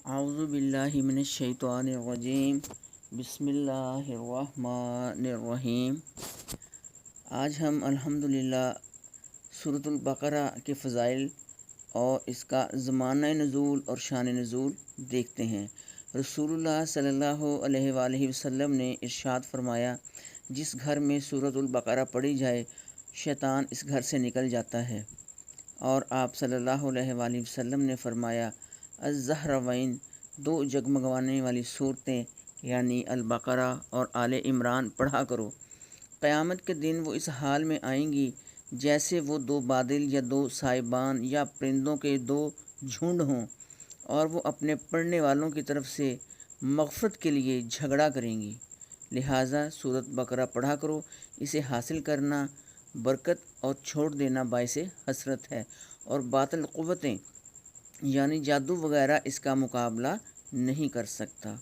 اعوذ باللہ من الشیطان الرجیم بسم اللہ الرحمن الرحیم۔ آج ہم الحمدللہ سورۃ البقرہ کے فضائل اور اس کا زمانہ نزول اور شان نزول دیکھتے ہیں۔ رسول اللہ صلی اللہ علیہ وآلہ وسلم نے ارشاد فرمایا، جس گھر میں سورۃ البقرہ پڑھی جائے شیطان اس گھر سے نکل جاتا ہے۔ اور آپ صلی اللہ علیہ وآلہ وسلم نے فرمایا، الزہراوین، دو جگمگانے والی صورتیں یعنی البقرہ اور آل عمران پڑھا کرو۔ قیامت کے دن وہ اس حال میں آئیں گی جیسے وہ دو بادل یا دو سائبان یا پرندوں کے دو جھنڈ ہوں، اور وہ اپنے پڑھنے والوں کی طرف سے مغفرت کے لیے جھگڑا کریں گی۔ لہٰذا سورۃ بقرہ پڑھا کرو، اسے حاصل کرنا برکت اور چھوڑ دینا باعث حسرت ہے، اور باطل قوتیں یعنی جادو وغیرہ اس کا مقابلہ نہیں کر سکتا۔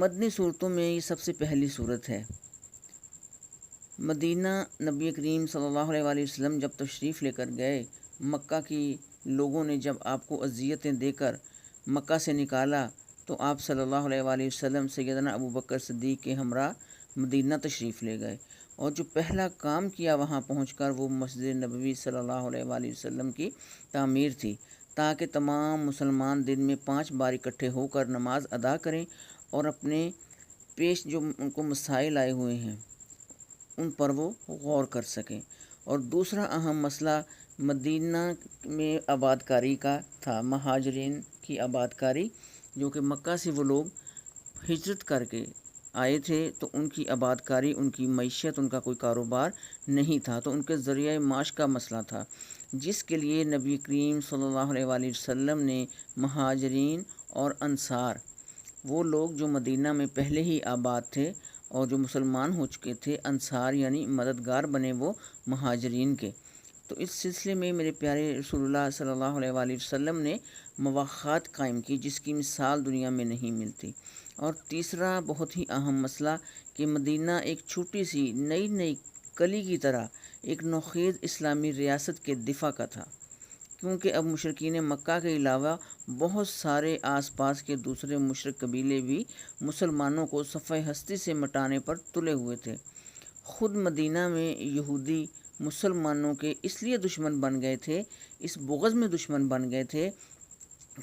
مدنی صورتوں میں یہ سب سے پہلی صورت ہے۔ مدینہ نبی کریم صلی اللہ علیہ وآلہ وسلم جب تشریف لے کر گئے، مکہ کی لوگوں نے جب آپ کو اذیتیں دے کر مکہ سے نکالا تو آپ صلی اللہ علیہ وآلہ وسلم سیدنا ابوبکر صدیق کے ہمراہ مدینہ تشریف لے گئے، اور جو پہلا کام کیا وہاں پہنچ کر وہ مسجد نبوی صلی اللہ علیہ وآلہ وسلم کی تعمیر تھی، تاکہ تمام مسلمان دن میں 5 بار اکٹھے ہو کر نماز ادا کریں اور اپنے پیش جو ان کو مسائل آئے ہوئے ہیں ان پر وہ غور کر سکیں۔ اور دوسرا اہم مسئلہ مدینہ میں آباد کاری کا تھا، مہاجرین کی آباد کاری، جو کہ مکہ سے وہ لوگ ہجرت کر کے آئے تھے، تو ان کی آباد کاری، ان کی معیشت، ان کا کوئی کاروبار نہیں تھا، تو ان کے ذریعہ معاش کا مسئلہ تھا، جس کے لیے نبی کریم صلی اللہ علیہ وآلہ وسلم نے مہاجرین اور انصار، وہ لوگ جو مدینہ میں پہلے ہی آباد تھے اور جو مسلمان ہو چکے تھے، انصار یعنی مددگار بنے وہ مہاجرین کے۔ تو اس سلسلے میں میرے پیارے رسول اللہ صلی اللہ علیہ وآلہ وسلم نے مواخات قائم کی، جس کی مثال دنیا میں نہیں ملتی۔ اور تیسرا بہت ہی اہم مسئلہ کہ مدینہ ایک چھوٹی سی نئی کلی کی طرح ایک نوخیز اسلامی ریاست کے دفاع کا تھا، کیونکہ اب مشرکین مکہ کے علاوہ بہت سارے آس پاس کے دوسرے مشرک قبیلے بھی مسلمانوں کو صفحہ ہستی سے مٹانے پر تلے ہوئے تھے۔ خود مدینہ میں یہودی مسلمانوں کے اس لیے دشمن بن گئے تھے، اس بغض میں دشمن بن گئے تھے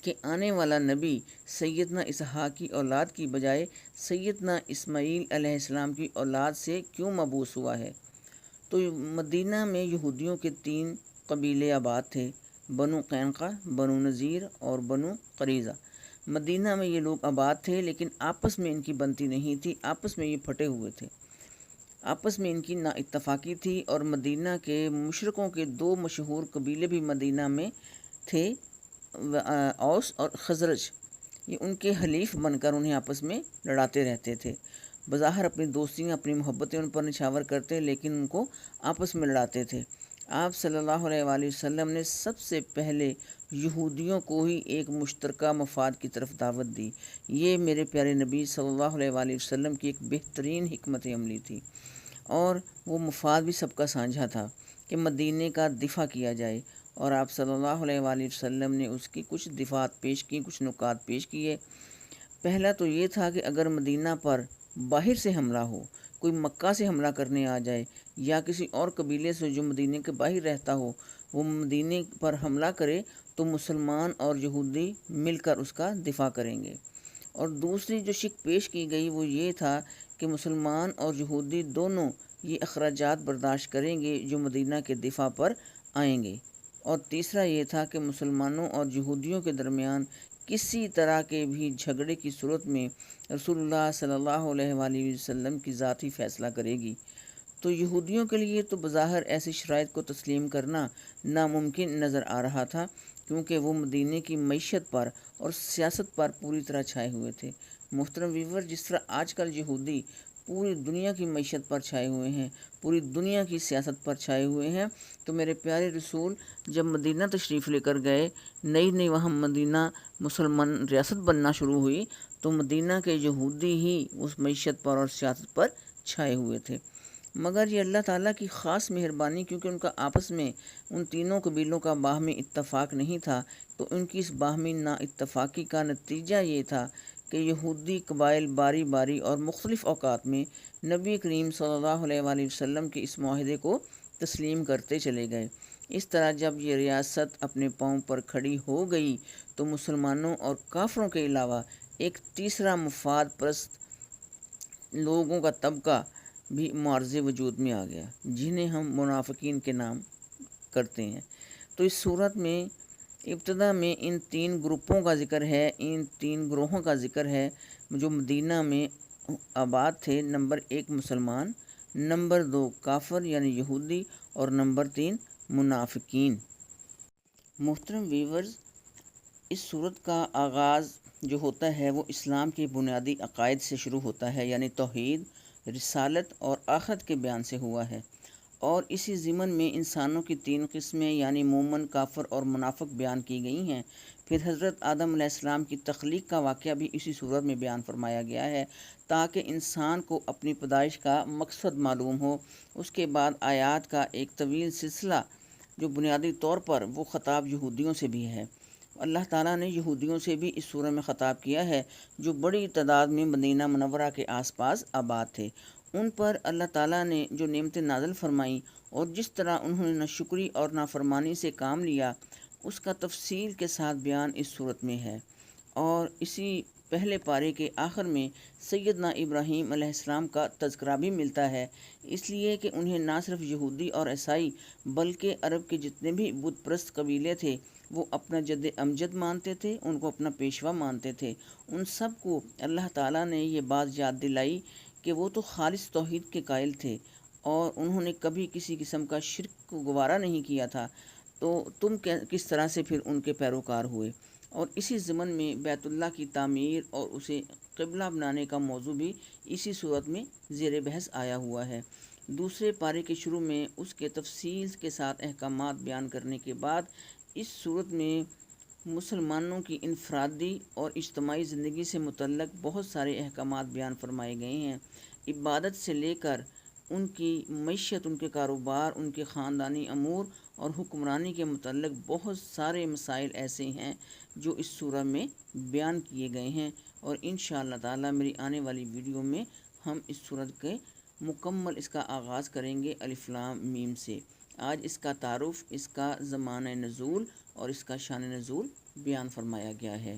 کہ آنے والا نبی سیدنا اسحاق کی اولاد کی بجائے سیدنا اسماعیل علیہ السلام کی اولاد سے کیوں مبعوث ہوا ہے۔ تو مدینہ میں یہودیوں کے 3 قبیلے آباد تھے، بنو قینقاع، بنو نذیر اور بنو قریظہ۔ مدینہ میں یہ لوگ آباد تھے، لیکن آپس میں ان کی بنتی نہیں تھی، آپس میں یہ پھٹے ہوئے تھے، آپس میں ان کی نا اتفاقی تھی۔ اور مدینہ کے مشرکوں کے 2 مشہور قبیلے بھی مدینہ میں تھے، اوس اور خزرج، یہ ان کے حلیف بن کر انہیں آپس میں لڑاتے رہتے تھے۔ بظاہر اپنی دوستیاں، اپنی محبتیں ان پر نچھاور کرتے، لیکن ان کو آپس میں لڑاتے تھے۔ آپ صلی اللہ علیہ وآلہ وسلم نے سب سے پہلے یہودیوں کو ہی ایک مشترکہ مفاد کی طرف دعوت دی۔ یہ میرے پیارے نبی صلی اللہ علیہ وآلہ وسلم کی ایک بہترین حکمت عملی تھی، اور وہ مفاد بھی سب کا سانجھا تھا کہ مدینے کا دفاع کیا جائے، اور آپ صلی اللہ علیہ وآلہ وسلم نے اس کی کچھ دفاعات پیش کی، کچھ نکات پیش کیے۔ پہلا تو یہ تھا کہ اگر مدینہ پر باہر سے حملہ ہو، کوئی مکہ سے حملہ کرنے آ جائے یا کسی اور قبیلے سے جو مدینے کے باہر رہتا ہو وہ مدینے پر حملہ کرے، تو مسلمان اور یہودی مل کر اس کا دفاع کریں گے۔ اور دوسری جو شک پیش کی گئی وہ یہ تھا کہ مسلمان اور یہودی دونوں یہ اخراجات برداشت کریں گے جو مدینہ کے دفاع پر آئیں گے۔ اور تیسرا یہ تھا کہ مسلمانوں اور یہودیوں کے درمیان کسی طرح کے بھی جھگڑے کی صورت میں رسول اللہ صلی اللہ علیہ وآلہ وسلم کی ذات ہی فیصلہ کرے گی۔ تو یہودیوں کے لیے تو بظاہر ایسی شرائط کو تسلیم کرنا ناممکن نظر آ رہا تھا، کیونکہ وہ مدینے کی معیشت پر اور سیاست پر پوری طرح چھائے ہوئے تھے۔ محترم ویور، جس طرح آج کل یہودی پوری دنیا کی معیشت پر چھائے ہوئے ہیں، پوری دنیا کی سیاست پر چھائے ہوئے ہیں، تو میرے پیارے رسول جب مدینہ تشریف لے کر گئے، نئی وہاں مدینہ مسلمان ریاست بننا شروع ہوئی، تو مدینہ کے یہودی ہی اس معیشت پر اور سیاست پر چھائے ہوئے تھے۔ مگر یہ اللہ تعالیٰ کی خاص مہربانی، کیونکہ ان کا آپس میں ان تینوں قبیلوں کا باہمی اتفاق نہیں تھا، تو ان کی اس باہمی نا اتفاقی کا نتیجہ یہ تھا کہ یہودی قبائل باری باری اور مختلف اوقات میں نبی کریم صلی اللہ علیہ وآلہ وسلم کے اس معاہدے کو تسلیم کرتے چلے گئے۔ اس طرح جب یہ ریاست اپنے پاؤں پر کھڑی ہو گئی تو مسلمانوں اور کافروں کے علاوہ ایک تیسرا مفاد پرست لوگوں کا طبقہ بھی معارضے وجود میں آ گیا، جنہیں ہم منافقین کے نام کرتے ہیں۔ تو اس صورت میں ابتدا میں ان تین گروپوں کا ذکر ہے، ان تین گروہوں کا ذکر ہے جو مدینہ میں آباد تھے۔ نمبر 1 مسلمان، نمبر 2 کافر یعنی یہودی، اور نمبر 3 منافقین۔ محترم ویورز، اس صورت کا آغاز جو ہوتا ہے وہ اسلام کے بنیادی عقائد سے شروع ہوتا ہے، یعنی توحید، رسالت اور آخرت کے بیان سے ہوا ہے، اور اسی ضمن میں انسانوں کی 3 قسمیں یعنی مومن، کافر اور منافق بیان کی گئی ہیں۔ پھر حضرت آدم علیہ السلام کی تخلیق کا واقعہ بھی اسی صورت میں بیان فرمایا گیا ہے، تاکہ انسان کو اپنی پیدائش کا مقصد معلوم ہو۔ اس کے بعد آیات کا ایک طویل سلسلہ جو بنیادی طور پر وہ خطاب یہودیوں سے بھی ہے۔ اللہ تعالیٰ نے یہودیوں سے بھی اس سورہ میں خطاب کیا ہے، جو بڑی تعداد میں مدینہ منورہ کے آس پاس آباد تھے۔ ان پر اللہ تعالیٰ نے جو نعمتیں نازل فرمائیں اور جس طرح انہوں نے ناشکری اور نافرمانی سے کام لیا، اس کا تفصیل کے ساتھ بیان اس صورت میں ہے۔ اور اسی پہلے پارے کے آخر میں سیدنا ابراہیم علیہ السلام کا تذکرہ بھی ملتا ہے، اس لیے کہ انہیں نہ صرف یہودی اور عیسائی بلکہ عرب کے جتنے بھی بت پرست قبیلے تھے وہ اپنا جد امجد مانتے تھے، ان کو اپنا پیشوا مانتے تھے۔ ان سب کو اللہ تعالیٰ نے یہ بات یاد دلائی کہ وہ تو خالص توحید کے قائل تھے اور انہوں نے کبھی کسی قسم کا شرک کو گوارا نہیں کیا تھا، تو تم کس طرح سے پھر ان کے پیروکار ہوئے۔ اور اسی ضمن میں بیت اللہ کی تعمیر اور اسے قبلہ بنانے کا موضوع بھی اسی صورت میں زیر بحث آیا ہوا ہے۔ دوسرے پارے کے شروع میں اس کے تفصیل کے ساتھ احکامات بیان کرنے کے بعد اس صورت میں مسلمانوں کی انفرادی اور اجتماعی زندگی سے متعلق بہت سارے احکامات بیان فرمائے گئے ہیں۔ عبادت سے لے کر ان کی معیشت، ان کے کاروبار، ان کے خاندانی امور اور حکمرانی کے متعلق بہت سارے مسائل ایسے ہیں جو اس سورہ میں بیان کیے گئے ہیں، اور انشاءاللہ تعالی میری آنے والی ویڈیو میں ہم اس سورت کے مکمل اس کا آغاز کریں گے الف لام میم سے۔ آج اس کا تعارف، اس کا زمانہ نزول اور اس کا شان نزول بیان فرمایا گیا ہے۔